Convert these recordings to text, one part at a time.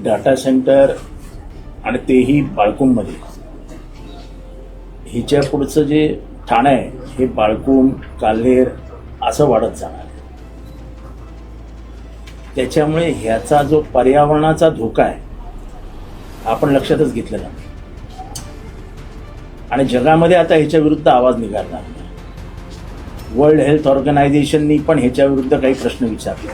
Data centre आणि तेही बाळकूममध्ये, हिच्या पुढचं जे ठाणं आहे हे बाळकूम, काल्हेर असं वाढत जाणार आहे. त्याच्यामुळे ह्याचा जो पर्यावरणाचा धोका आहे आपण लक्षातच घेतलेला नाही आणि जगामध्ये आता ह्याच्या विरुद्ध आवाज निघाला. वर्ल्ड हेल्थ ऑर्गनायझेशननी पण ह्याच्या विरुद्ध काही प्रश्न विचारले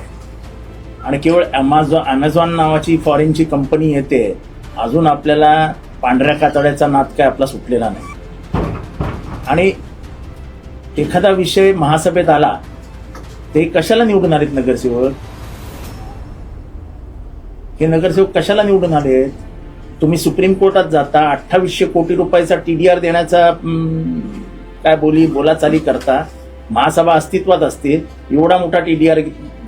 आणि केवळ ॲमेझॉन नावाची फॉरेनची कंपनी येते, अजून आपल्याला पांढऱ्या कातड्याचा नाद काय आपला सुटलेला नाही. आणि एखादा विषय महासभेत आला ते कशाला निवडून आलेत नगरसेवक? हे नगरसेवक कशाला निवडून आलेत? तुम्ही सुप्रीम कोर्टात जाता, 2800 कोटी रुपयाचा TDR देण्याचा काय बोलाचाली करता. महासभा अस्तित्वात असते, एवढा मोठा TDR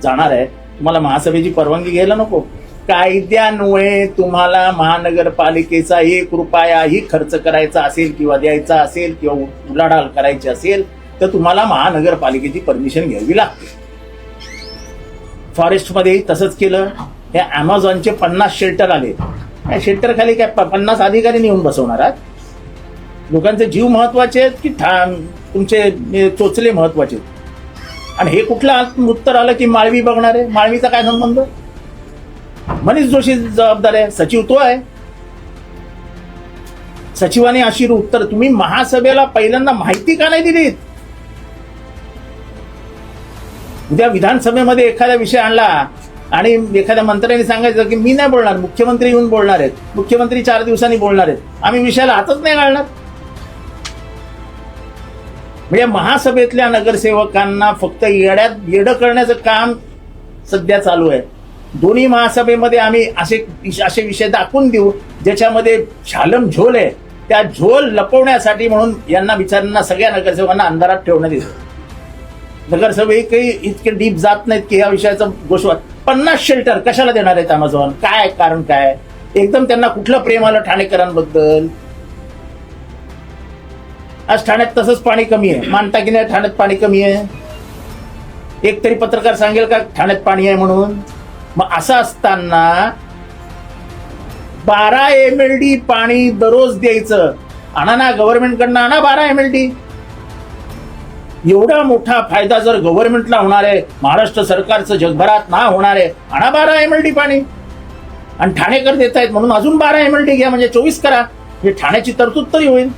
जाणार आहे, तुम्हाला महासभेची परवानगी घ्यायला नको? कायद्यान्वये तुम्हाला महानगरपालिकेचा 1 रुपयाही खर्च करायचा असेल किंवा द्यायचा असेल किंवा उलाढाल करायची असेल तर तुम्हाला महानगरपालिकेची परमिशन घ्यावी लागते. फॉरेस्टमध्येही तसंच केलं. या ॲमेझॉनचे 50 शेल्टर आले. या शेल्टर खाली काय 50 अधिकारी नेऊन बसवणार आहात? लोकांचे जीव महत्वाचे आहेत की तुमचे चोचले महत्वाचे आहेत? आणि हे कुठलं उत्तर आलं की माळवी बघणार आहे? माळवीचा काय संबंध? मनीष जोशी जबाबदार आहे, सचिव तो आहे. सचिवाने अशी उत्तर, तुम्ही महासभेला पहिल्यांदा माहिती का नाही दिलीत? उद्या विधानसभेमध्ये एखादा विषय आणला आणि एखाद्या मंत्र्यांनी सांगायचं की मी नाही बोलणार, मुख्यमंत्री येऊन बोलणार आहेत, मुख्यमंत्री 4 दिवसांनी बोलणार आहेत, आम्ही विषयाला हातच नाही घालणार. म्हणजे महासभेतल्या नगरसेवकांना फक्त येडं करण्याचं काम सध्या चालू आहे. दोन्ही महासभेमध्ये आम्ही असे विषय दाखवून देऊ ज्याच्यामध्ये छालम झोल आहे. त्या झोल लपवण्यासाठी म्हणून यांना विचारांना सगळ्या नगरसेवकांना अंधारात ठेवण्यात येतं. नगरसेवक काही इतके डीप जात नाहीत की या विषयाचा गोष्ट. 50 शेल्टर कशाला देणार आहेत अमेझॉन? काय कारण काय? एकदम त्यांना कुठलं प्रेम आलं ठाणेकरांबद्दल? आज ठाण्यात तसंच पाणी कमी आहे. मानता की नाही ठाण्यात पाणी कमी आहे? एक तरी पत्रकार सांगेल का ठाण्यात पाणी आहे म्हणून? मग असं असताना 12 MLD पाणी दररोज द्यायचं. आणा ना, गव्हर्नमेंटकडनं आणा 12 MLD. एवढा मोठा फायदा जर गव्हर्नमेंटला होणार आहे, महाराष्ट्र सरकारचं जगभरात ना होणार आहे, आणा 12 MLD पाणी. आणि ठाणेकर देत आहेत म्हणून अजून 12 MLD घ्या, म्हणजे 24 करा. हे ठाण्याची तरतूद तरी होईल.